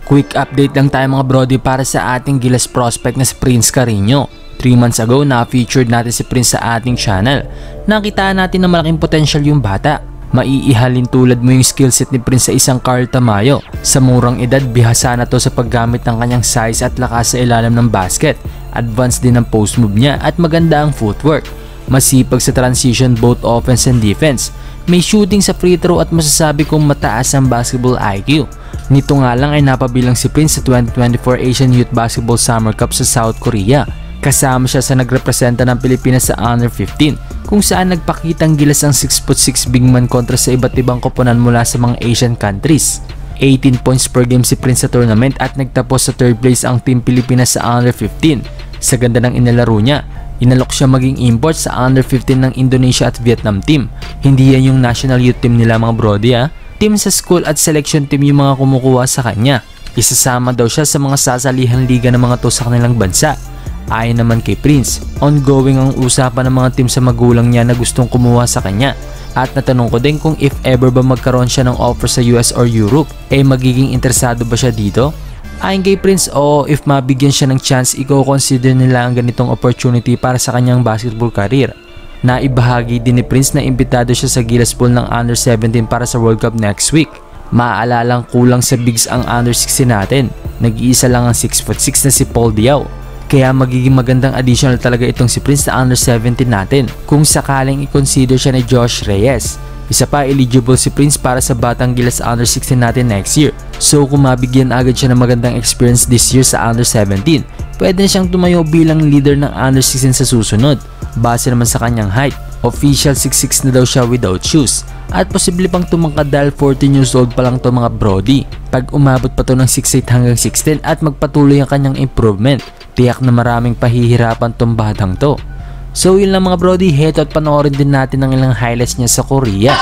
Quick update lang tayo mga brody para sa ating Gilas prospect na si Prince Carreño. 3 months ago na-featured natin si Prince sa ating channel. Nakita natin na malaking potential yung bata. Maiihalin tulad mo yung skillset ni Prince sa isang Carl Tamayo. Sa murang edad, bihasa na to sa paggamit ng kanyang size at lakas sa ilalim ng basket. Advanced din ang post move niya at maganda ang footwork. Masipag sa transition both offense and defense. May shooting sa free throw at masasabi kong mataas ang basketball IQ. Nito nga lang ay napabilang si Prince sa 2024 Asian Youth Basketball Summer Cup sa South Korea. Kasama siya sa nagrepresenta ng Pilipinas sa Under 15 kung saan nagpakitang gilas ang 6'6" big man kontra sa iba't ibang koponan mula sa mga Asian countries. 18 points per game si Prince sa tournament at nagtapos sa 3rd place ang Team Pilipinas sa Under 15. Sa ganda ng inalaro niya, inalok siya maging import sa Under 15 ng Indonesia at Vietnam team. Hindi yan yung national youth team nila mga brody ha. Team sa school at selection team yung mga kumukuha sa kanya. Isasama daw siya sa mga sasalihan liga ng mga to sa kanilang bansa. Ayon naman kay Prince, ongoing ang usapan ng mga team sa magulang niya na gustong kumuha sa kanya. At natanong ko din kung if ever ba magkaroon siya ng offer sa US or Europe, magiging interesado ba siya dito? Ayon kay Prince, if mabigyan siya ng chance, i-consider nila ang ganitong opportunity para sa kanyang basketball career. Naibahagi din ni Prince na imbitado siya sa Gilas pool ng Under 17 para sa World Cup next week. Maaalalang kulang sa bigs ang Under 16 natin. Nag-iisa lang ang 6'6" na si Paul Diao. Kaya magiging magandang additional talaga itong si Prince na Under 17 natin kung sakaling i-consider siya ni Josh Reyes. Isa pa, eligible si Prince para sa Batang Gilas Under 16 natin next year. So kung mabigyan agad siya ng magandang experience this year sa Under 17, pwede na siyang tumayo bilang leader ng Under 16 sa susunod. Base naman sa kanyang height, official 6'6" na daw siya without shoes. At posible pang tumangkad dahil 14 years old pa lang to mga brody. Pag umabot pa to ng 6'8" hanggang 6'10" at magpatuloy ang kanyang improvement, tiyak na maraming pahihirapan tong batang to. So yun lang mga brody, heto at panoorin din natin ang ilang highlights niya sa Korea.